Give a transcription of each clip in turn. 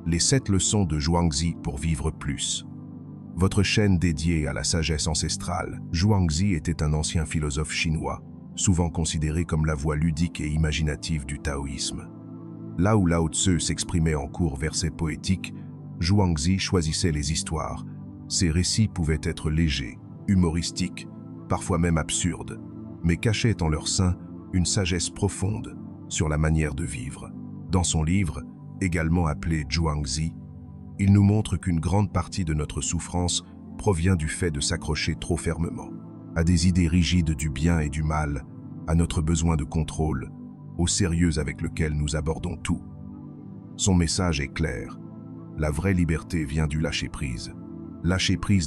Les 7 leçons de Zhuangzi pour vivre plus. Votre chaîne dédiée à la sagesse ancestrale. Zhuangzi était un ancien philosophe chinois, souvent considéré comme la voix ludique et imaginative du taoïsme. Là où Lao Tzu s'exprimait en courts versets poétiques, Zhuangzi choisissait les histoires. Ses récits pouvaient être légers, humoristiques, parfois même absurdes, mais cachaient en leur sein une sagesse profonde sur la manière de vivre. Dans son livre, également appelé Zhuangzi, il nous montre qu'une grande partie de notre souffrance provient du fait de s'accrocher trop fermement à des idées rigides du bien et du mal, à notre besoin de contrôle, au sérieux avec lequel nous abordons tout. Son message est clair. La vraie liberté vient du lâcher-prise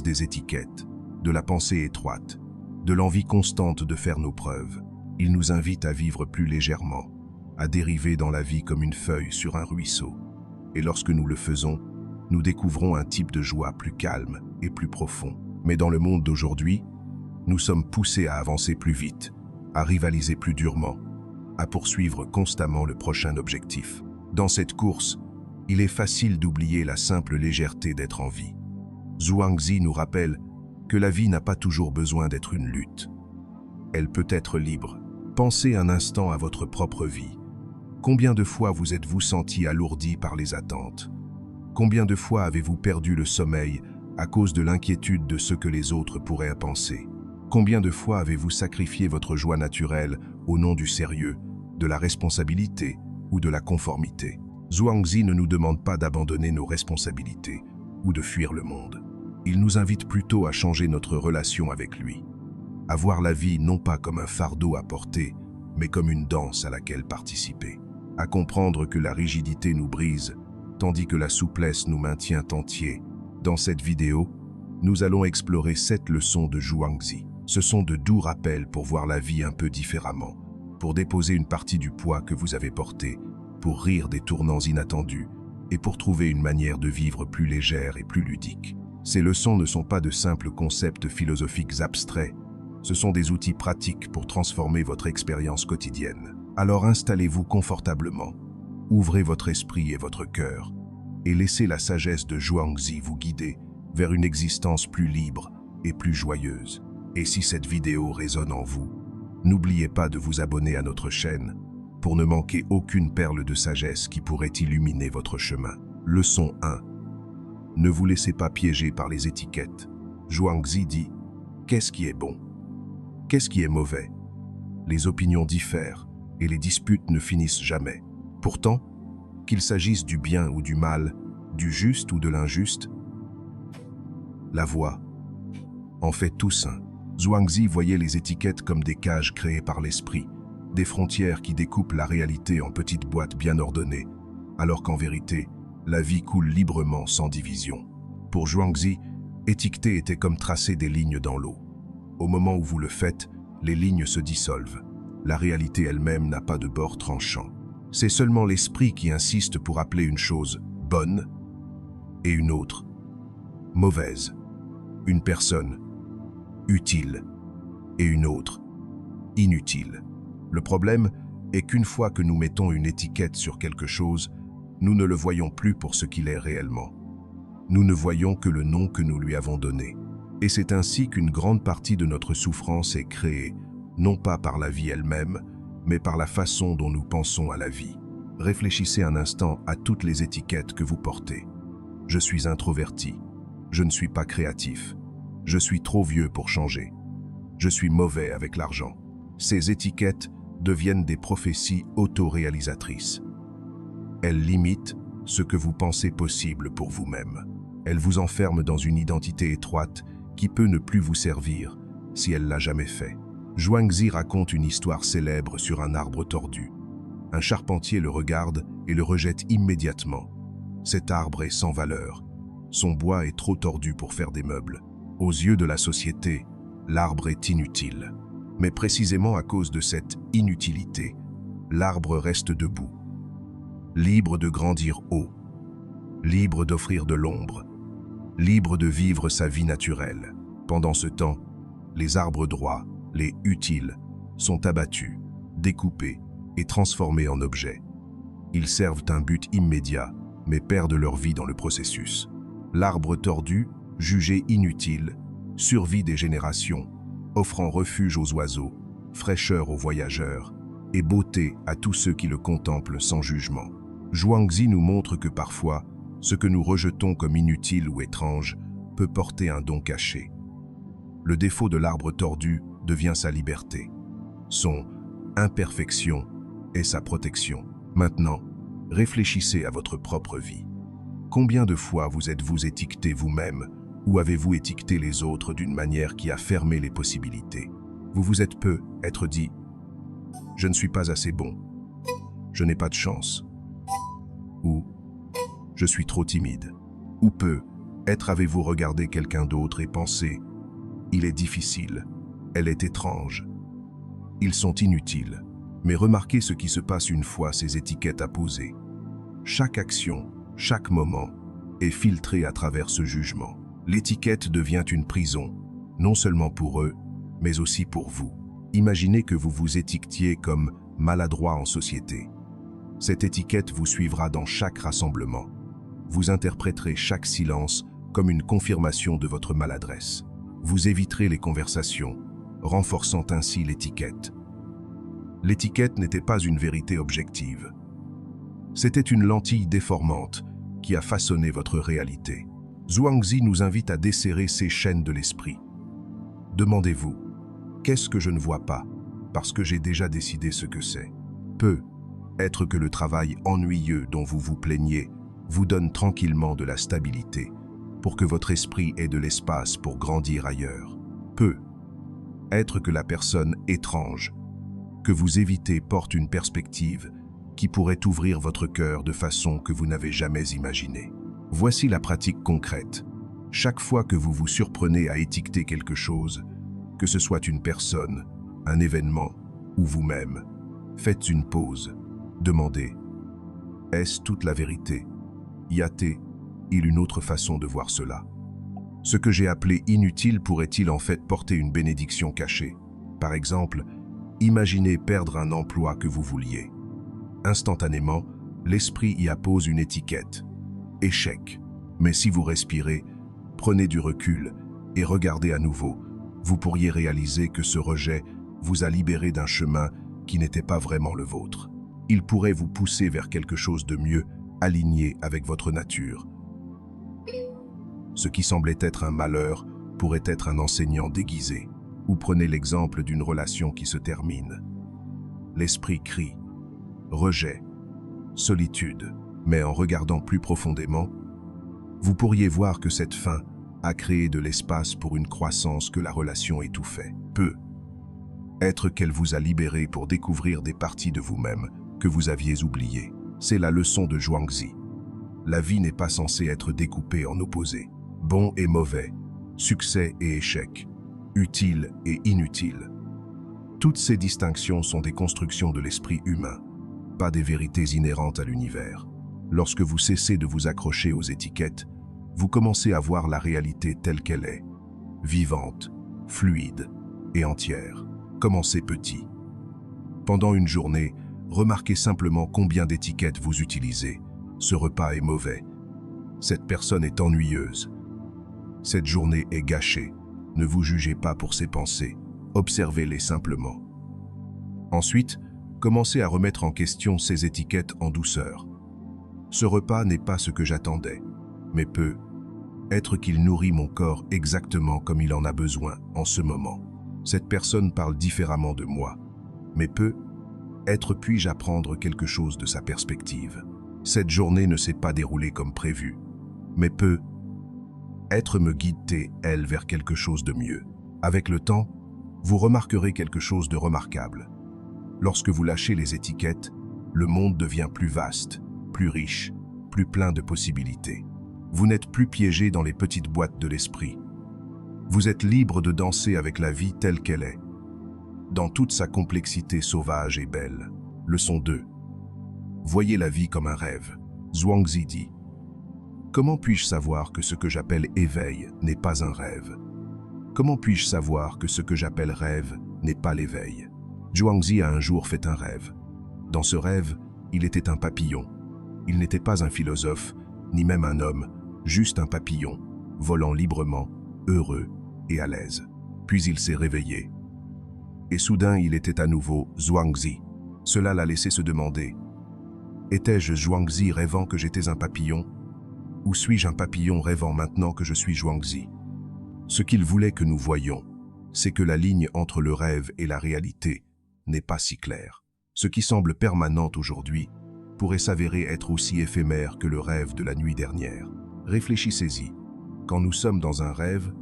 des étiquettes, de la pensée étroite, de l'envie constante de faire nos preuves. Il nous invite à vivre plus légèrement, à dériver dans la vie comme une feuille sur un ruisseau. Et lorsque nous le faisons, nous découvrons un type de joie plus calme et plus profond. Mais dans le monde d'aujourd'hui, nous sommes poussés à avancer plus vite, à rivaliser plus durement, à poursuivre constamment le prochain objectif. Dans cette course, il est facile d'oublier la simple légèreté d'être en vie. Zhuangzi nous rappelle que la vie n'a pas toujours besoin d'être une lutte. Elle peut être libre. Pensez un instant à votre propre vie. Combien de fois vous êtes-vous senti alourdi par les attentes? Combien de fois avez-vous perdu le sommeil à cause de l'inquiétude de ce que les autres pourraient penser? Combien de fois avez-vous sacrifié votre joie naturelle au nom du sérieux, de la responsabilité ou de la conformité? Zhuangzi ne nous demande pas d'abandonner nos responsabilités ou de fuir le monde. Il nous invite plutôt à changer notre relation avec lui, à voir la vie non pas comme un fardeau à porter, mais comme une danse à laquelle participer, à comprendre que la rigidité nous brise, tandis que la souplesse nous maintient entiers. Dans cette vidéo, nous allons explorer 7 leçons de Zhuangzi. Ce sont de doux rappels pour voir la vie un peu différemment, pour déposer une partie du poids que vous avez porté, pour rire des tournants inattendus et pour trouver une manière de vivre plus légère et plus ludique. Ces leçons ne sont pas de simples concepts philosophiques abstraits, ce sont des outils pratiques pour transformer votre expérience quotidienne. Alors installez-vous confortablement, ouvrez votre esprit et votre cœur, et laissez la sagesse de Zhuangzi vous guider vers une existence plus libre et plus joyeuse. Et si cette vidéo résonne en vous, n'oubliez pas de vous abonner à notre chaîne pour ne manquer aucune perle de sagesse qui pourrait illuminer votre chemin. Leçon 1. Ne vous laissez pas piéger par les étiquettes. Zhuangzi dit « Qu'est-ce qui est bon? Qu'est-ce qui est mauvais ?» Les opinions diffèrent et les disputes ne finissent jamais. Pourtant, qu'il s'agisse du bien ou du mal, du juste ou de l'injuste, la voix en fait tous un. Zhuangzi voyait les étiquettes comme des cages créées par l'esprit, des frontières qui découpent la réalité en petites boîtes bien ordonnées, alors qu'en vérité, la vie coule librement sans division. Pour Zhuangzi, étiqueter était comme tracer des lignes dans l'eau. Au moment où vous le faites, les lignes se dissolvent. La réalité elle-même n'a pas de bord tranchant. C'est seulement l'esprit qui insiste pour appeler une chose bonne et une autre mauvaise, une personne utile et une autre inutile. Le problème est qu'une fois que nous mettons une étiquette sur quelque chose, nous ne le voyons plus pour ce qu'il est réellement. Nous ne voyons que le nom que nous lui avons donné. Et c'est ainsi qu'une grande partie de notre souffrance est créée, non pas par la vie elle-même, mais par la façon dont nous pensons à la vie. Réfléchissez un instant à toutes les étiquettes que vous portez. Je suis introverti. Je ne suis pas créatif. Je suis trop vieux pour changer. Je suis mauvais avec l'argent. Ces étiquettes deviennent des prophéties autoréalisatrices. Elles limitent ce que vous pensez possible pour vous-même. Elles vous enferment dans une identité étroite qui peut ne plus vous servir si elle l'a jamais fait. Zhuangzi raconte une histoire célèbre sur un arbre tordu. Un charpentier le regarde et le rejette immédiatement. Cet arbre est sans valeur. Son bois est trop tordu pour faire des meubles. Aux yeux de la société, l'arbre est inutile. Mais précisément à cause de cette inutilité, l'arbre reste debout, libre de grandir haut, libre d'offrir de l'ombre, libre de vivre sa vie naturelle. Pendant ce temps, les arbres droits, les utiles, sont abattus, découpés et transformés en objets. Ils servent un but immédiat, mais perdent leur vie dans le processus. L'arbre tordu, jugé inutile, survit des générations, offrant refuge aux oiseaux, fraîcheur aux voyageurs et beauté à tous ceux qui le contemplent sans jugement. Zhuangzi nous montre que parfois, ce que nous rejetons comme inutile ou étrange peut porter un don caché. Le défaut de l'arbre tordu devient sa liberté. Son imperfection est sa protection. Maintenant, réfléchissez à votre propre vie. Combien de fois vous êtes-vous étiqueté vous-même ou avez-vous étiqueté les autres d'une manière qui a fermé les possibilités? Vous vous êtes peut-être dit « Je ne suis pas assez bon »,« Je n'ai pas de chance » ou « Je suis trop timide » ou peut-être avez-vous regardé quelqu'un d'autre et pensé « Il est difficile, elle est étrange, ils sont inutiles ». Mais remarquez ce qui se passe une fois ces étiquettes apposées. Chaque action, chaque moment est filtré à travers ce jugement. L'étiquette devient une prison, non seulement pour eux, mais aussi pour vous. Imaginez que vous vous étiquetiez comme maladroit en société. Cette étiquette vous suivra dans chaque rassemblement. Vous interpréterez chaque silence comme une confirmation de votre maladresse. Vous éviterez les conversations, renforçant ainsi l'étiquette. L'étiquette n'était pas une vérité objective. C'était une lentille déformante qui a façonné votre réalité. Zhuangzi nous invite à desserrer ces chaînes de l'esprit. Demandez-vous, qu'est-ce que je ne vois pas, parce que j'ai déjà décidé ce que c'est? Peut-être que le travail ennuyeux dont vous vous plaignez vous donne tranquillement de la stabilité, pour que votre esprit ait de l'espace pour grandir ailleurs. Peut-être que la personne étrange que vous évitez porte une perspective qui pourrait ouvrir votre cœur de façon que vous n'avez jamais imaginée. Voici la pratique concrète. Chaque fois que vous vous surprenez à étiqueter quelque chose, que ce soit une personne, un événement ou vous-même, faites une pause. Demandez, est-ce toute la vérité? Y a-t-il une autre façon de voir cela? Ce que j'ai appelé inutile pourrait-il en fait porter une bénédiction cachée? Par exemple, imaginez perdre un emploi que vous vouliez. Instantanément, l'esprit y appose une étiquette. Échec. Mais si vous respirez, prenez du recul et regardez à nouveau, vous pourriez réaliser que ce rejet vous a libéré d'un chemin qui n'était pas vraiment le vôtre. Il pourrait vous pousser vers quelque chose de mieux, aligné avec votre nature. Ce qui semblait être un malheur pourrait être un enseignant déguisé. Ou prenez l'exemple d'une relation qui se termine. L'esprit crie, rejet, solitude. Mais en regardant plus profondément, vous pourriez voir que cette fin a créé de l'espace pour une croissance que la relation étouffait. Peut-être qu'elle vous a libéré pour découvrir des parties de vous-même que vous aviez oubliées. C'est la leçon de Zhuangzi. La vie n'est pas censée être découpée en opposés. Bon et mauvais, succès et échec, utile et inutile. Toutes ces distinctions sont des constructions de l'esprit humain, pas des vérités inhérentes à l'univers. Lorsque vous cessez de vous accrocher aux étiquettes, vous commencez à voir la réalité telle qu'elle est, vivante, fluide et entière. Commencez petit. Pendant une journée, remarquez simplement combien d'étiquettes vous utilisez. Ce repas est mauvais. Cette personne est ennuyeuse. Cette journée est gâchée. Ne vous jugez pas pour ces pensées, observez-les simplement. Ensuite, commencez à remettre en question ces étiquettes en douceur. Ce repas n'est pas ce que j'attendais, mais peut-être qu'il nourrit mon corps exactement comme il en a besoin en ce moment. Cette personne parle différemment de moi, mais peut-être puis-je apprendre quelque chose de sa perspective. Cette journée ne s'est pas déroulée comme prévu, mais peut-être me guide-t-elle vers quelque chose de mieux. Avec le temps, vous remarquerez quelque chose de remarquable. Lorsque vous lâchez les étiquettes, le monde devient plus vaste, plus riche, plus plein de possibilités. Vous n'êtes plus piégé dans les petites boîtes de l'esprit. Vous êtes libre de danser avec la vie telle qu'elle est, dans toute sa complexité sauvage et belle. Leçon 2. Voyez la vie comme un rêve. Zhuangzi dit. Comment puis-je savoir que ce que j'appelle éveil n'est pas un rêve? Comment puis-je savoir que ce que j'appelle rêve n'est pas l'éveil? Zhuangzi a un jour fait un rêve. Dans ce rêve, il était un papillon. Il n'était pas un philosophe, ni même un homme, juste un papillon, volant librement, heureux et à l'aise. Puis il s'est réveillé. Et soudain, il était à nouveau Zhuangzi. Cela l'a laissé se demander. Étais-je Zhuangzi rêvant que j'étais un papillon? Ou suis-je un papillon rêvant maintenant que je suis Zhuangzi? Ce qu'il voulait que nous voyions, c'est que la ligne entre le rêve et la réalité n'est pas si claire. Ce qui semble permanent aujourd'hui pourrait s'avérer être aussi éphémère que le rêve de la nuit dernière. Réfléchissez-y. Quand nous sommes dans un rêve,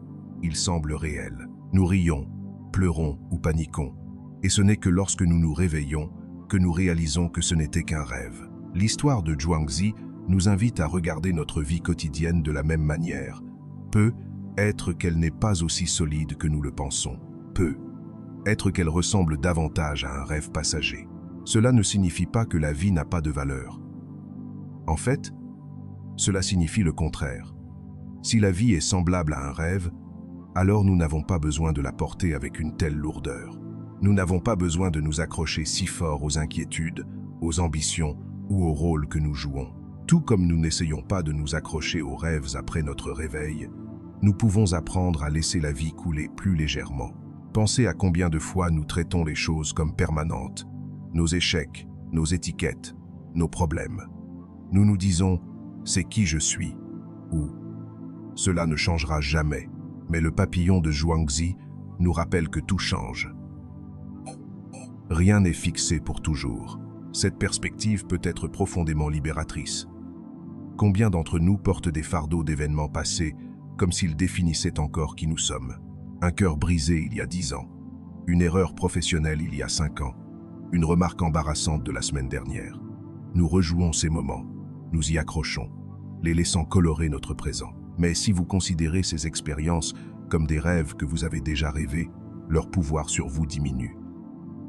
il semble réel. Nous rions, pleurons ou paniquons. Et ce n'est que lorsque nous nous réveillons que nous réalisons que ce n'était qu'un rêve. L'histoire de Zhuangzi nous invite à regarder notre vie quotidienne de la même manière. Peut être qu'elle n'est pas aussi solide que nous le pensons. Peut être qu'elle ressemble davantage à un rêve passager. Cela ne signifie pas que la vie n'a pas de valeur. En fait, cela signifie le contraire. Si la vie est semblable à un rêve, alors nous n'avons pas besoin de la porter avec une telle lourdeur. Nous n'avons pas besoin de nous accrocher si fort aux inquiétudes, aux ambitions ou au rôle que nous jouons. Tout comme nous n'essayons pas de nous accrocher aux rêves après notre réveil, nous pouvons apprendre à laisser la vie couler plus légèrement. Pensez à combien de fois nous traitons les choses comme permanentes, nos échecs, nos étiquettes, nos problèmes. Nous nous disons « c'est qui je suis » ou « cela ne changera jamais ». Mais le papillon de Zhuangzi nous rappelle que tout change. Rien n'est fixé pour toujours. Cette perspective peut être profondément libératrice. Combien d'entre nous portent des fardeaux d'événements passés comme s'ils définissaient encore qui nous sommes? Un cœur brisé il y a 10 ans, une erreur professionnelle il y a 5 ans, une remarque embarrassante de la semaine dernière. Nous rejouons ces moments, nous y accrochons, les laissant colorer notre présent. Mais si vous considérez ces expériences comme des rêves que vous avez déjà rêvés, leur pouvoir sur vous diminue.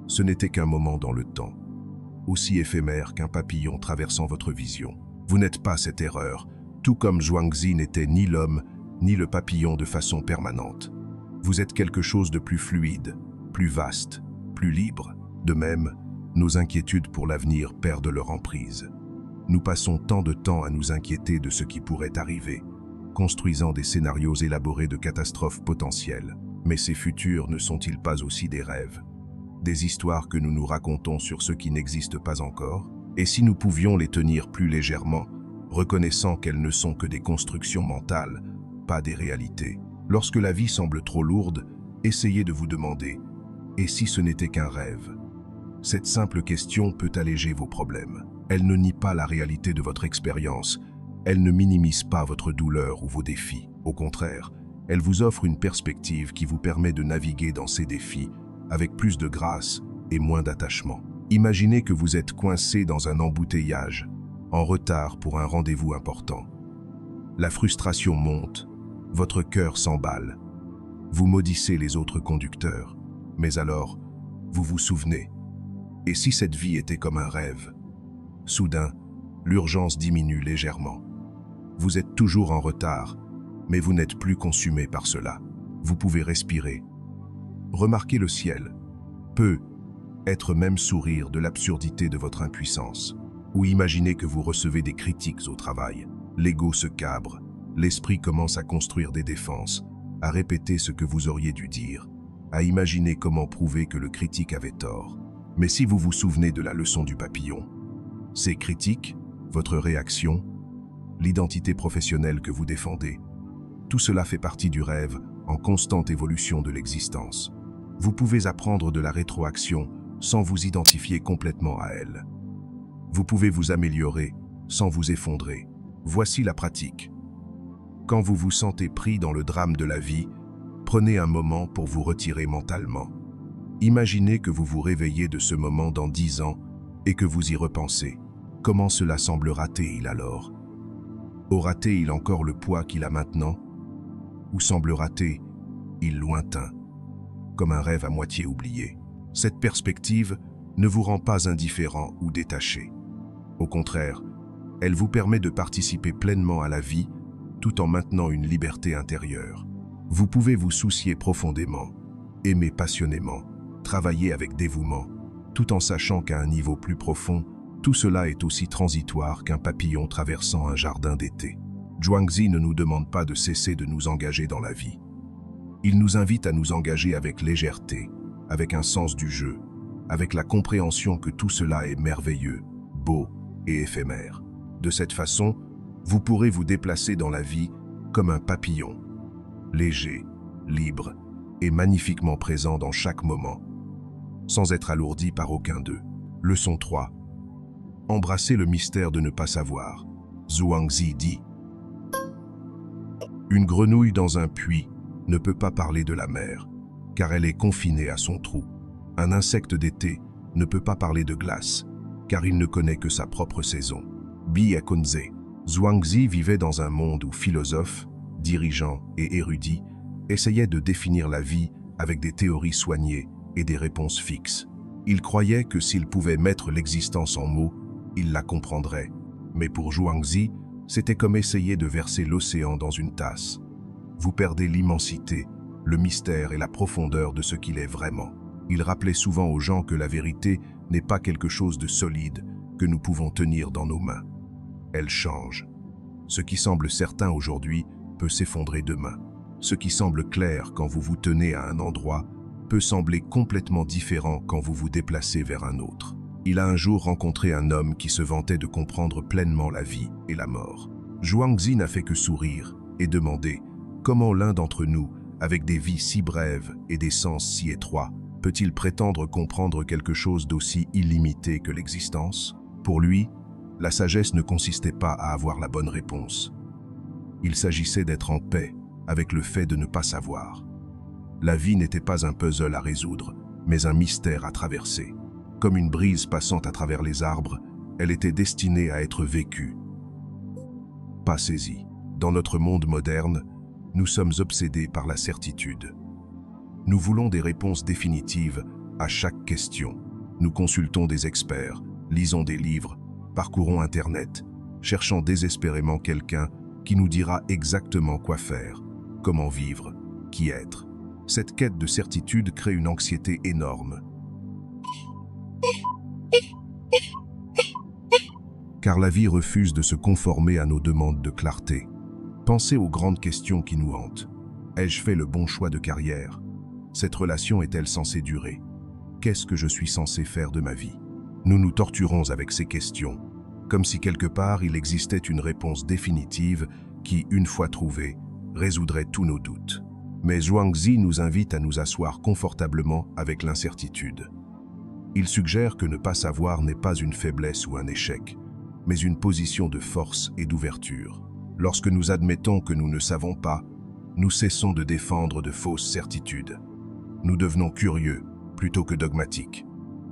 Ce n'était qu'un moment dans le temps, aussi éphémère qu'un papillon traversant votre vision. Vous n'êtes pas cette erreur, tout comme Zhuangzi n'était ni l'homme, ni le papillon de façon permanente. Vous êtes quelque chose de plus fluide, plus vaste, plus libre. De même, nos inquiétudes pour l'avenir perdent leur emprise. Nous passons tant de temps à nous inquiéter de ce qui pourrait arriver, construisant des scénarios élaborés de catastrophes potentielles. Mais ces futurs ne sont-ils pas aussi des rêves? Des histoires que nous nous racontons sur ce qui n'existe pas encore? Et si nous pouvions les tenir plus légèrement, reconnaissant qu'elles ne sont que des constructions mentales, pas des réalités? Lorsque la vie semble trop lourde, essayez de vous demander « et si ce n'était qu'un rêve ?» Cette simple question peut alléger vos problèmes. Elle ne nie pas la réalité de votre expérience, elle ne minimise pas votre douleur ou vos défis. Au contraire, elle vous offre une perspective qui vous permet de naviguer dans ces défis avec plus de grâce et moins d'attachement. Imaginez que vous êtes coincé dans un embouteillage, en retard pour un rendez-vous important. La frustration monte, votre cœur s'emballe. Vous maudissez les autres conducteurs. Mais alors, vous vous souvenez. Et si cette vie était comme un rêve? Soudain, l'urgence diminue légèrement. Vous êtes toujours en retard, mais vous n'êtes plus consumé par cela. Vous pouvez respirer. Remarquez le ciel. Peut être même sourire de l'absurdité de votre impuissance. Ou imaginez que vous recevez des critiques au travail. L'ego se cabre, l'esprit commence à construire des défenses, à répéter ce que vous auriez dû dire, à imaginer comment prouver que le critique avait tort. Mais si vous vous souvenez de la leçon du papillon, ces critiques, votre réaction, l'identité professionnelle que vous défendez, tout cela fait partie du rêve en constante évolution de l'existence. Vous pouvez apprendre de la rétroaction sans vous identifier complètement à elle. Vous pouvez vous améliorer sans vous effondrer. Voici la pratique. Quand vous vous sentez pris dans le drame de la vie, prenez un moment pour vous retirer mentalement. Imaginez que vous vous réveillez de ce moment dans 10 ans et que vous y repensez. Comment cela semblera-t-il alors? Aura-t-il encore le poids qu'il a maintenant? Ou semblera-t-il lointain, comme un rêve à moitié oublié? Cette perspective ne vous rend pas indifférent ou détaché. Au contraire, elle vous permet de participer pleinement à la vie tout en maintenant une liberté intérieure. Vous pouvez vous soucier profondément, aimer passionnément, travailler avec dévouement, tout en sachant qu'à un niveau plus profond, Tout cela est aussi transitoire qu'un papillon traversant un jardin d'été. Zhuangzi ne nous demande pas de cesser de nous engager dans la vie. Il nous invite à nous engager avec légèreté, avec un sens du jeu, avec la compréhension que tout cela est merveilleux, beau et éphémère. De cette façon, vous pourrez vous déplacer dans la vie comme un papillon, léger, libre et magnifiquement présent dans chaque moment, sans être alourdi par aucun d'eux. Leçon 3. Embrassez le mystère de ne pas savoir. Zhuangzi dit: une grenouille dans un puits ne peut pas parler de la mer, car elle est confinée à son trou. Un insecte d'été ne peut pas parler de glace, car il ne connaît que sa propre saison. Bi Ekunze. Zhuangzi vivait dans un monde où philosophes, dirigeants et érudits essayaient de définir la vie avec des théories soignées et des réponses fixes. Il croyait que s'il pouvait mettre l'existence en mots, il la comprendrait. Mais pour Zhuangzi, c'était comme essayer de verser l'océan dans une tasse. Vous perdez l'immensité, le mystère et la profondeur de ce qu'il est vraiment. Il rappelait souvent aux gens que la vérité n'est pas quelque chose de solide que nous pouvons tenir dans nos mains. Elle change. Ce qui semble certain aujourd'hui peut s'effondrer demain. Ce qui semble clair quand vous vous tenez à un endroit peut sembler complètement différent quand vous vous déplacez vers un autre. Il a un jour rencontré un homme qui se vantait de comprendre pleinement la vie et la mort. Zhuangzi n'a fait que sourire et demander comment l'un d'entre nous, avec des vies si brèves et des sens si étroits, peut-il prétendre comprendre quelque chose d'aussi illimité que l'existence? Pour lui, la sagesse ne consistait pas à avoir la bonne réponse. Il s'agissait d'être en paix avec le fait de ne pas savoir. La vie n'était pas un puzzle à résoudre, mais un mystère à traverser. Comme une brise passant à travers les arbres, elle était destinée à être vécue, pas saisie. Dans notre monde moderne, nous sommes obsédés par la certitude. Nous voulons des réponses définitives à chaque question. Nous consultons des experts, lisons des livres, parcourons Internet, cherchant désespérément quelqu'un qui nous dira exactement quoi faire, comment vivre, qui être. Cette quête de certitude crée une anxiété énorme. Car la vie refuse de se conformer à nos demandes de clarté. Pensez aux grandes questions qui nous hantent. Ai-je fait le bon choix de carrière? Cette relation est-elle censée durer? Qu'est-ce que je suis censé faire de ma vie? Nous nous torturons avec ces questions, comme si quelque part il existait une réponse définitive qui, une fois trouvée, résoudrait tous nos doutes. Mais Zhuangzi nous invite à nous asseoir confortablement avec l'incertitude. Il suggère que ne pas savoir n'est pas une faiblesse ou un échec, mais une position de force et d'ouverture. Lorsque nous admettons que nous ne savons pas, nous cessons de défendre de fausses certitudes. Nous devenons curieux plutôt que dogmatiques.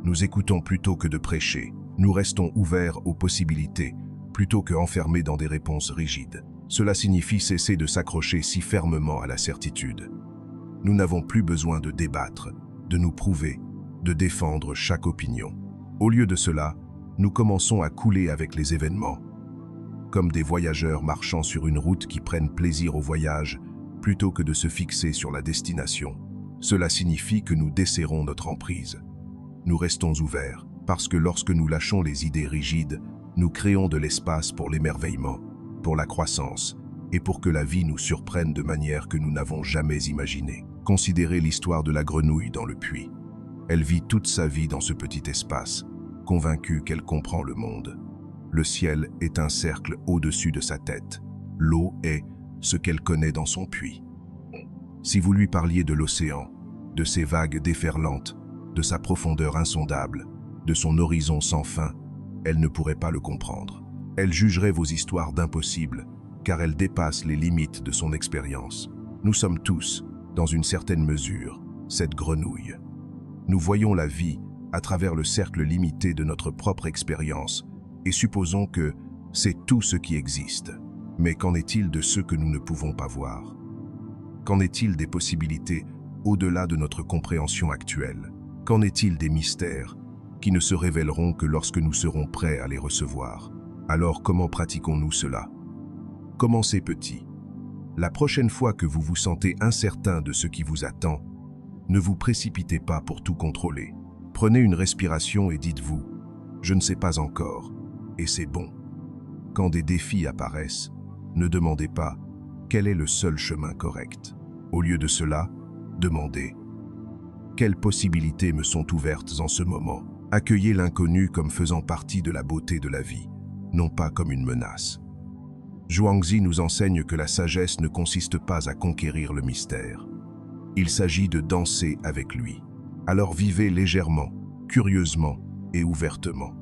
Nous écoutons plutôt que de prêcher. Nous restons ouverts aux possibilités plutôt que enfermés dans des réponses rigides. Cela signifie cesser de s'accrocher si fermement à la certitude. Nous n'avons plus besoin de débattre, de nous prouver, de défendre chaque opinion. Au lieu de cela, nous commençons à couler avec les événements, comme des voyageurs marchant sur une route qui prennent plaisir au voyage plutôt que de se fixer sur la destination. Cela signifie que nous desserrons notre emprise. Nous restons ouverts, parce que lorsque nous lâchons les idées rigides, nous créons de l'espace pour l'émerveillement, pour la croissance, et pour que la vie nous surprenne de manière que nous n'avons jamais imaginée. Considérez l'histoire de la grenouille dans le puits. Elle vit toute sa vie dans ce petit espace, convaincue qu'elle comprend le monde. Le ciel est un cercle au-dessus de sa tête. L'eau est ce qu'elle connaît dans son puits. Si vous lui parliez de l'océan, de ses vagues déferlantes, de sa profondeur insondable, de son horizon sans fin, elle ne pourrait pas le comprendre. Elle jugerait vos histoires d'impossibles, car elles dépassent les limites de son expérience. Nous sommes tous, dans une certaine mesure, cette grenouille. Nous voyons la vie à travers le cercle limité de notre propre expérience et supposons que c'est tout ce qui existe. Mais qu'en est-il de ceux que nous ne pouvons pas voir? Qu'en est-il des possibilités au-delà de notre compréhension actuelle? Qu'en est-il des mystères qui ne se révéleront que lorsque nous serons prêts à les recevoir? Alors comment pratiquons-nous cela? Commencez petit. La prochaine fois que vous vous sentez incertain de ce qui vous attend, ne vous précipitez pas pour tout contrôler. Prenez une respiration et dites-vous: Je ne sais pas encore, et c'est bon. Quand des défis apparaissent, ne demandez pas quel est le seul chemin correct. Au lieu de cela, demandez quelles possibilités me sont ouvertes en ce moment. Accueillez l'inconnu comme faisant partie de la beauté de la vie, non pas comme une menace. Zhuangzi nous enseigne que la sagesse ne consiste pas à conquérir le mystère. Il s'agit de danser avec lui. Alors vivez légèrement, curieusement et ouvertement.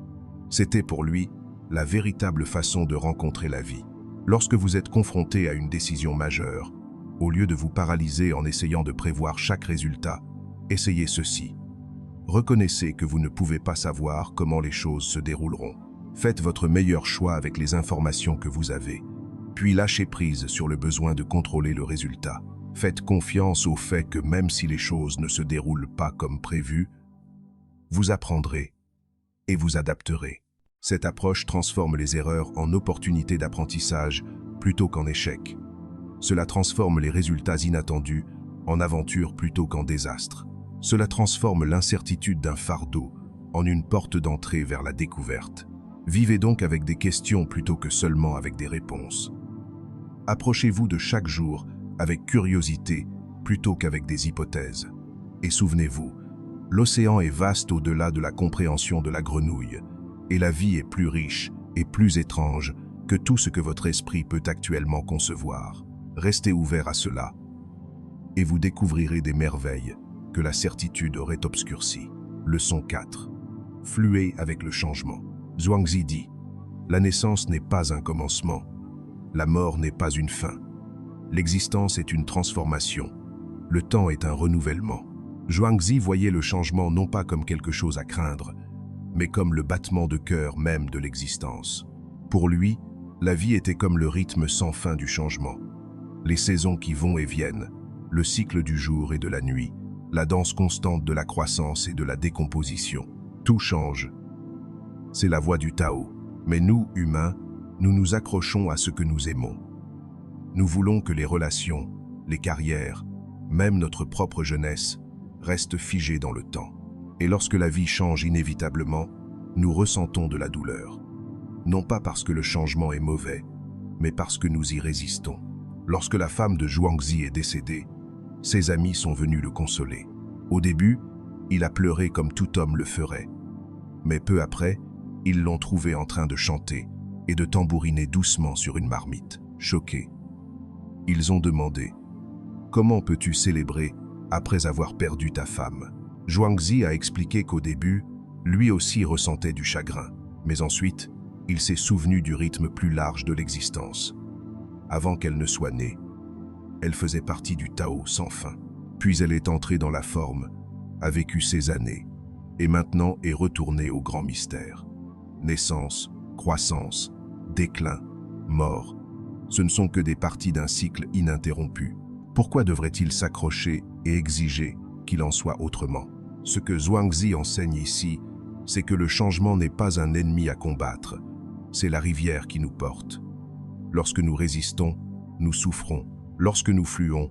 C'était pour lui la véritable façon de rencontrer la vie. Lorsque vous êtes confronté à une décision majeure, au lieu de vous paralyser en essayant de prévoir chaque résultat, essayez ceci. Reconnaissez que vous ne pouvez pas savoir comment les choses se dérouleront. Faites votre meilleur choix avec les informations que vous avez, puis lâchez prise sur le besoin de contrôler le résultat. Faites confiance au fait que même si les choses ne se déroulent pas comme prévu, vous apprendrez et vous adapterez. Cette approche transforme les erreurs en opportunités d'apprentissage plutôt qu'en échecs. Cela transforme les résultats inattendus en aventures plutôt qu'en désastres. Cela transforme l'incertitude d'un fardeau en une porte d'entrée vers la découverte. Vivez donc avec des questions plutôt que seulement avec des réponses. Approchez-vous de chaque jour avec curiosité plutôt qu'avec des hypothèses. Et souvenez-vous, l'océan est vaste au-delà de la compréhension de la grenouille, et la vie est plus riche et plus étrange que tout ce que votre esprit peut actuellement concevoir. Restez ouvert à cela, et vous découvrirez des merveilles que la certitude aurait obscurcies. Leçon 4. Fluez avec le changement. Zhuangzi dit, la naissance n'est pas un commencement, la mort n'est pas une fin. L'existence est une transformation, le temps est un renouvellement. Zhuangzi voyait le changement non pas comme quelque chose à craindre, mais comme le battement de cœur même de l'existence. Pour lui, la vie était comme le rythme sans fin du changement. Les saisons qui vont et viennent, le cycle du jour et de la nuit, la danse constante de la croissance et de la décomposition. Tout change. C'est la voie du Tao. Mais nous, humains, nous nous accrochons à ce que nous aimons. Nous voulons que les relations, les carrières, même notre propre jeunesse, restent figées dans le temps. Et lorsque la vie change inévitablement, nous ressentons de la douleur. Non pas parce que le changement est mauvais, mais parce que nous y résistons. Lorsque la femme de Zhuangzi est décédée, ses amis sont venus le consoler. Au début, il a pleuré comme tout homme le ferait. Mais peu après, ils l'ont trouvé en train de chanter et de tambouriner doucement sur une marmite. Choqués, ils ont demandé « Comment peux-tu célébrer après avoir perdu ta femme ?» Zhuangzi a expliqué qu'au début, lui aussi ressentait du chagrin. Mais ensuite, il s'est souvenu du rythme plus large de l'existence. Avant qu'elle ne soit née, elle faisait partie du Tao sans fin. Puis elle est entrée dans la forme, a vécu ses années, et maintenant est retournée au grand mystère. Naissance, croissance, déclin, mort, ce ne sont que des parties d'un cycle ininterrompu. Pourquoi devrait-il s'accrocher et exiger qu'il en soit autrement? Ce que Zhuangzi enseigne ici, c'est que le changement n'est pas un ennemi à combattre, c'est la rivière qui nous porte. Lorsque nous résistons, nous souffrons. Lorsque nous fluons,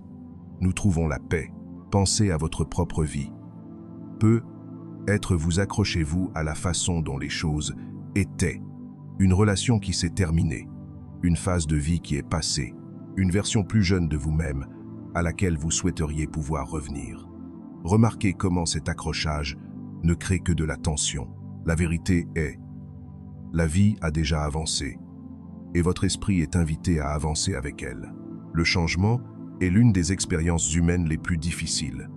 nous trouvons la paix. Pensez à votre propre vie. Peut-être vous accrochez-vous à la façon dont les choses étaient, une relation qui s'est terminée, une phase de vie qui est passée, une version plus jeune de vous-même à laquelle vous souhaiteriez pouvoir revenir. Remarquez comment cet accrochage ne crée que de la tension. La vérité est, la vie a déjà avancé, et votre esprit est invité à avancer avec elle. Le changement est l'une des expériences humaines les plus difficiles.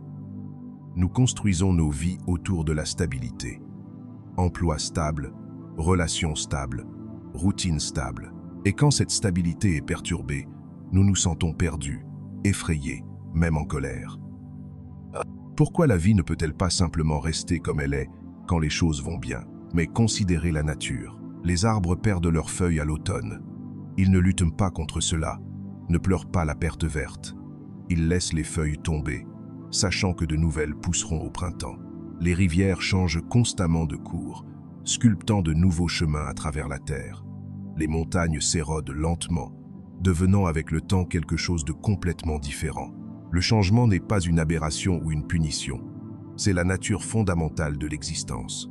Nous construisons nos vies autour de la stabilité. Emploi stable, relations stables, routine stable. Et quand cette stabilité est perturbée, nous nous sentons perdus, effrayés, même en colère. Pourquoi la vie ne peut-elle pas simplement rester comme elle est quand les choses vont bien? Mais considérez la nature. Les arbres perdent leurs feuilles à l'automne. Ils ne luttent pas contre cela, ne pleurent pas la perte verte. Ils laissent les feuilles tomber, sachant que de nouvelles pousseront au printemps. Les rivières changent constamment de cours, sculptant de nouveaux chemins à travers la terre. Les montagnes s'érodent lentement, devenant avec le temps quelque chose de complètement différent. Le changement n'est pas une aberration ou une punition, c'est la nature fondamentale de l'existence.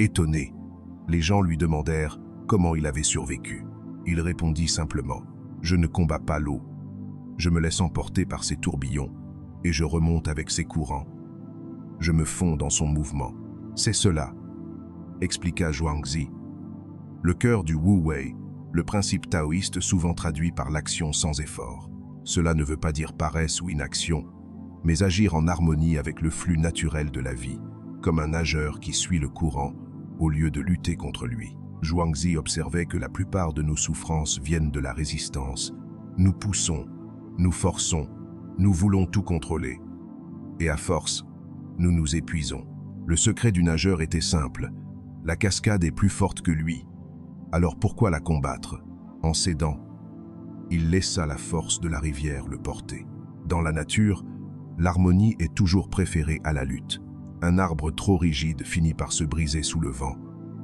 Étonné, les gens lui demandèrent comment il avait survécu. Il répondit simplement « Je ne combats pas l'eau. Je me laisse emporter par ses tourbillons et je remonte avec ses courants. Je me fonds dans son mouvement. C'est cela », expliqua Zhuangzi. Le cœur du Wu Wei, le principe taoïste souvent traduit par l'action sans effort. Cela ne veut pas dire paresse ou inaction, mais agir en harmonie avec le flux naturel de la vie, comme un nageur qui suit le courant au lieu de lutter contre lui. Zhuangzi observait que la plupart de nos souffrances viennent de la résistance. Nous poussons, nous forçons, nous voulons tout contrôler. Et à force, nous nous épuisons. Le secret du nageur était simple. La cascade est plus forte que lui. Alors pourquoi la combattre? En cédant, il laissa la force de la rivière le porter. Dans la nature, l'harmonie est toujours préférée à la lutte. Un arbre trop rigide finit par se briser sous le vent,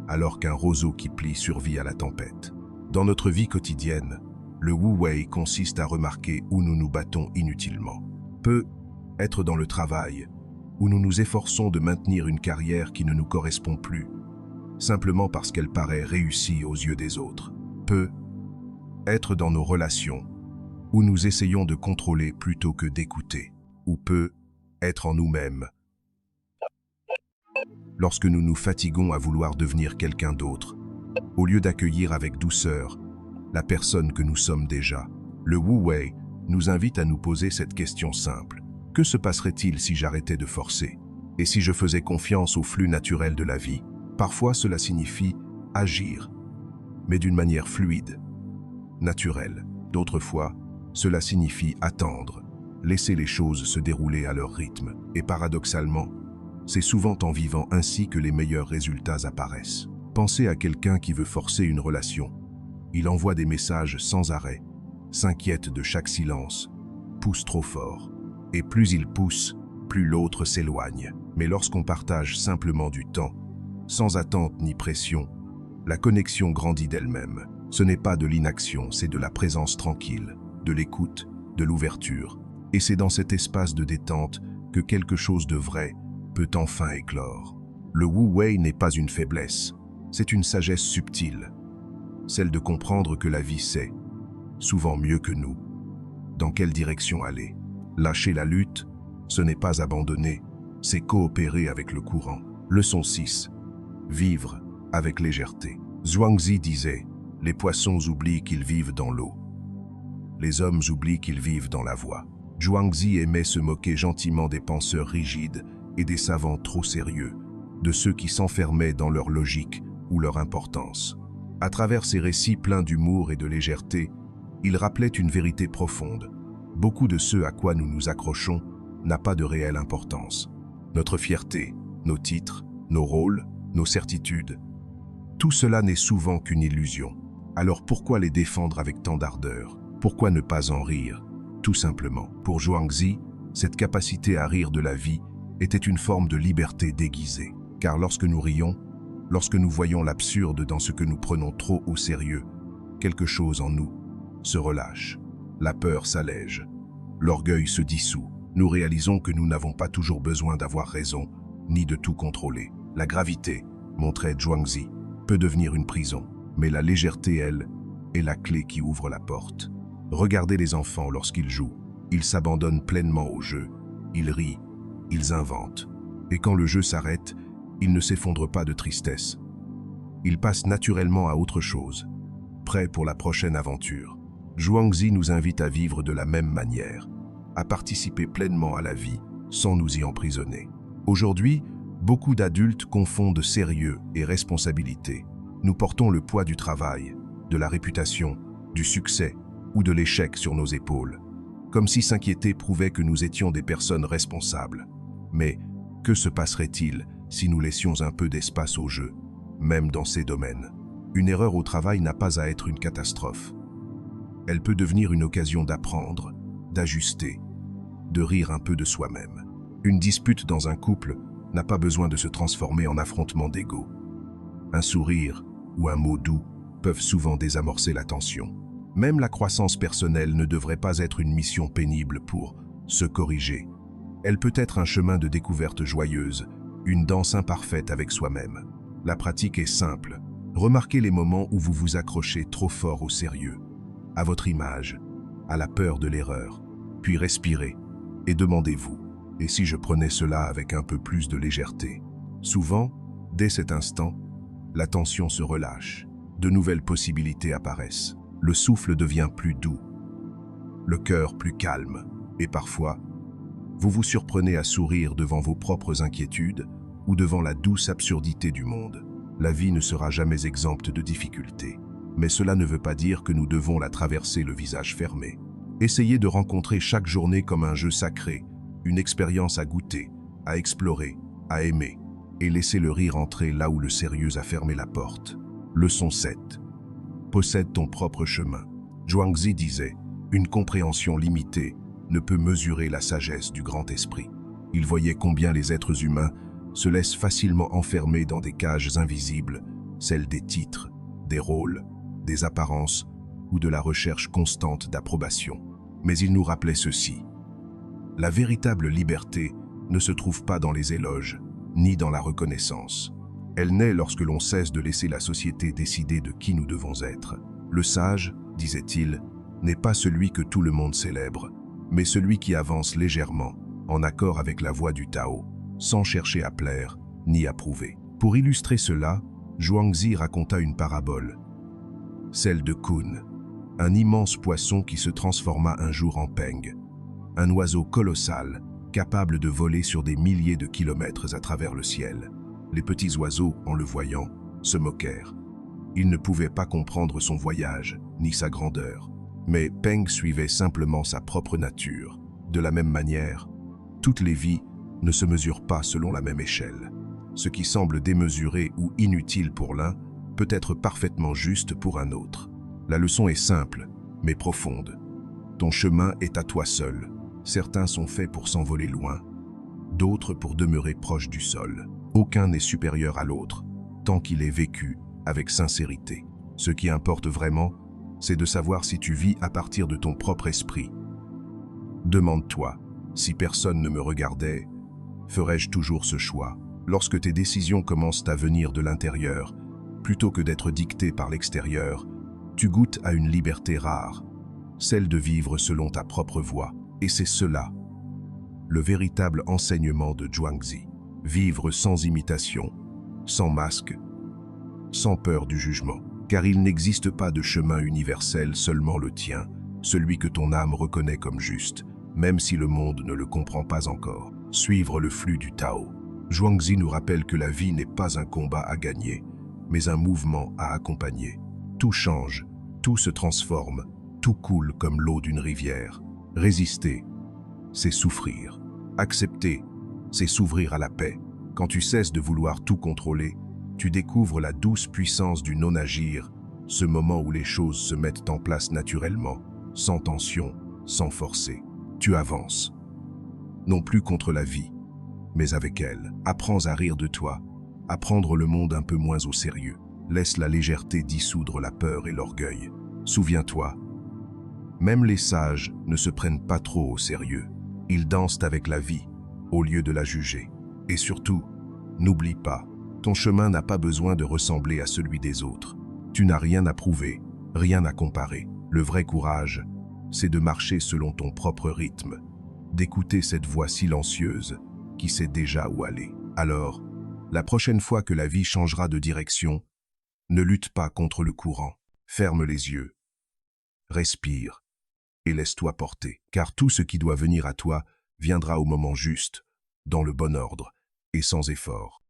alors qu'un roseau qui plie survit à la tempête. Dans notre vie quotidienne, le Wu Wei consiste à remarquer où nous nous battons inutilement. Peut être dans le travail, où nous nous efforçons de maintenir une carrière qui ne nous correspond plus, simplement parce qu'elle paraît réussie aux yeux des autres. Peut être dans nos relations, où nous essayons de contrôler plutôt que d'écouter. Ou peut être en nous-mêmes, lorsque nous nous fatiguons à vouloir devenir quelqu'un d'autre, au lieu d'accueillir avec douceur la personne que nous sommes déjà. Le Wu Wei nous invite à nous poser cette question simple. Que se passerait-il si j'arrêtais de forcer? Et si je faisais confiance au flux naturel de la vie? Parfois, cela signifie agir, mais d'une manière fluide, naturelle. D'autres fois, cela signifie attendre, laisser les choses se dérouler à leur rythme. Et paradoxalement, c'est souvent en vivant ainsi que les meilleurs résultats apparaissent. Pensez à quelqu'un qui veut forcer une relation. Il envoie des messages sans arrêt, s'inquiète de chaque silence, pousse trop fort. Et plus il pousse, plus l'autre s'éloigne. Mais lorsqu'on partage simplement du temps, sans attente ni pression, la connexion grandit d'elle-même. Ce n'est pas de l'inaction, c'est de la présence tranquille, de l'écoute, de l'ouverture. Et c'est dans cet espace de détente que quelque chose de vrai peut enfin éclore. Le Wu Wei n'est pas une faiblesse, c'est une sagesse subtile, celle de comprendre que la vie sait, souvent mieux que nous, dans quelle direction aller. Lâcher la lutte, ce n'est pas abandonner, c'est coopérer avec le courant. Leçon 6. Vivre avec légèreté. Zhuangzi disait, les poissons oublient qu'ils vivent dans l'eau. Les hommes oublient qu'ils vivent dans la voie. Zhuangzi aimait se moquer gentiment des penseurs rigides et des savants trop sérieux, de ceux qui s'enfermaient dans leur logique ou leur importance. À travers ses récits pleins d'humour et de légèreté, il rappelait une vérité profonde. Beaucoup de ce à quoi nous nous accrochons n'a pas de réelle importance. Notre fierté, nos titres, nos rôles, nos certitudes, tout cela n'est souvent qu'une illusion. Alors pourquoi les défendre avec tant d'ardeur? Pourquoi ne pas en rire? Tout simplement. Pour Zhuangzi, cette capacité à rire de la vie était une forme de liberté déguisée. Car lorsque nous rions, lorsque nous voyons l'absurde dans ce que nous prenons trop au sérieux, quelque chose en nous se relâche. La peur s'allège, l'orgueil se dissout. Nous réalisons que nous n'avons pas toujours besoin d'avoir raison, ni de tout contrôler. La gravité, montrait Zhuangzi, peut devenir une prison, mais la légèreté, elle, est la clé qui ouvre la porte. Regardez les enfants lorsqu'ils jouent. Ils s'abandonnent pleinement au jeu. Ils rient, ils inventent. Et quand le jeu s'arrête, ils ne s'effondrent pas de tristesse. Ils passent naturellement à autre chose, prêts pour la prochaine aventure. Zhuangzi nous invite à vivre de la même manière, à participer pleinement à la vie, sans nous y emprisonner. Aujourd'hui, beaucoup d'adultes confondent sérieux et responsabilité. Nous portons le poids du travail, de la réputation, du succès ou de l'échec sur nos épaules, comme si s'inquiéter prouvait que nous étions des personnes responsables. Mais que se passerait-il si nous laissions un peu d'espace au jeu, même dans ces domaines? Une erreur au travail n'a pas à être une catastrophe. Elle peut devenir une occasion d'apprendre, d'ajuster, de rire un peu de soi-même. Une dispute dans un couple n'a pas besoin de se transformer en affrontement d'ego. Un sourire ou un mot doux peuvent souvent désamorcer la tension. Même la croissance personnelle ne devrait pas être une mission pénible pour se corriger, Elle peut être un chemin de découverte joyeuse, une danse imparfaite avec soi-même. La pratique est simple. Remarquez les moments où vous vous accrochez trop fort au sérieux, à votre image, à la peur de l'erreur. Puis respirez et demandez-vous, et si je prenais cela avec un peu plus de légèreté? Souvent, dès cet instant, la tension se relâche, de nouvelles possibilités apparaissent, le souffle devient plus doux, le cœur plus calme, et parfois, vous vous surprenez à sourire devant vos propres inquiétudes ou devant la douce absurdité du monde. La vie ne sera jamais exempte de difficultés, mais cela ne veut pas dire que nous devons la traverser le visage fermé. Essayez de rencontrer chaque journée comme un jeu sacré, une expérience à goûter, à explorer, à aimer, et laissez le rire entrer là où le sérieux a fermé la porte. Leçon 7. Possède ton propre chemin. Zhuangzi disait, une compréhension limitée ne peut mesurer la sagesse du grand esprit. Il voyait combien les êtres humains se laissent facilement enfermer dans des cages invisibles, celles des titres, des rôles, des apparences ou de la recherche constante d'approbation. Mais il nous rappelait ceci. La véritable liberté ne se trouve pas dans les éloges, ni dans la reconnaissance. Elle naît lorsque l'on cesse de laisser la société décider de qui nous devons être. Le sage, disait-il, n'est pas celui que tout le monde célèbre, mais celui qui avance légèrement, en accord avec la voie du Tao, sans chercher à plaire ni à prouver. Pour illustrer cela, Zhuangzi raconta une parabole, celle de Kun, un immense poisson qui se transforma un jour en peng, un oiseau colossal, capable de voler sur des milliers de kilomètres à travers le ciel. Les petits oiseaux, en le voyant, se moquèrent. Ils ne pouvaient pas comprendre son voyage, ni sa grandeur. Mais Peng suivait simplement sa propre nature. De la même manière, toutes les vies ne se mesurent pas selon la même échelle. Ce qui semble démesuré ou inutile pour l'un peut être parfaitement juste pour un autre. La leçon est simple, mais profonde. Ton chemin est à toi seul. Certains sont faits pour s'envoler loin, d'autres pour demeurer proches du sol. Aucun n'est supérieur à l'autre, tant qu'il est vécu avec sincérité. Ce qui importe vraiment, c'est de savoir si tu vis à partir de ton propre esprit. Demande-toi, si personne ne me regardait, ferais-je toujours ce choix? Lorsque tes décisions commencent à venir de l'intérieur, plutôt que d'être dictées par l'extérieur, tu goûtes à une liberté rare, celle de vivre selon ta propre voie. Et c'est cela, le véritable enseignement de Zhuangzi. Vivre sans imitation, sans masque, sans peur du jugement. Car il n'existe pas de chemin universel, seulement le tien, celui que ton âme reconnaît comme juste, même si le monde ne le comprend pas encore. Suivre le flux du Tao. Zhuangzi nous rappelle que la vie n'est pas un combat à gagner, mais un mouvement à accompagner. Tout change, tout se transforme, tout coule comme l'eau d'une rivière. Résister, c'est souffrir. Accepter, c'est s'ouvrir à la paix. Quand tu cesses de vouloir tout contrôler, tu découvres la douce puissance du non-agir, ce moment où les choses se mettent en place naturellement, sans tension, sans forcer. Tu avances. Non plus contre la vie, mais avec elle. Apprends à rire de toi, à prendre le monde un peu moins au sérieux. Laisse la légèreté dissoudre la peur et l'orgueil. Souviens-toi, même les sages ne se prennent pas trop au sérieux. Ils dansent avec la vie, au lieu de la juger. Et surtout, n'oublie pas, ton chemin n'a pas besoin de ressembler à celui des autres. Tu n'as rien à prouver, rien à comparer. Le vrai courage, c'est de marcher selon ton propre rythme, d'écouter cette voix silencieuse qui sait déjà où aller. Alors, la prochaine fois que la vie changera de direction, ne lutte pas contre le courant. Ferme les yeux, respire et laisse-toi porter. Car tout ce qui doit venir à toi viendra au moment juste, dans le bon ordre et sans effort.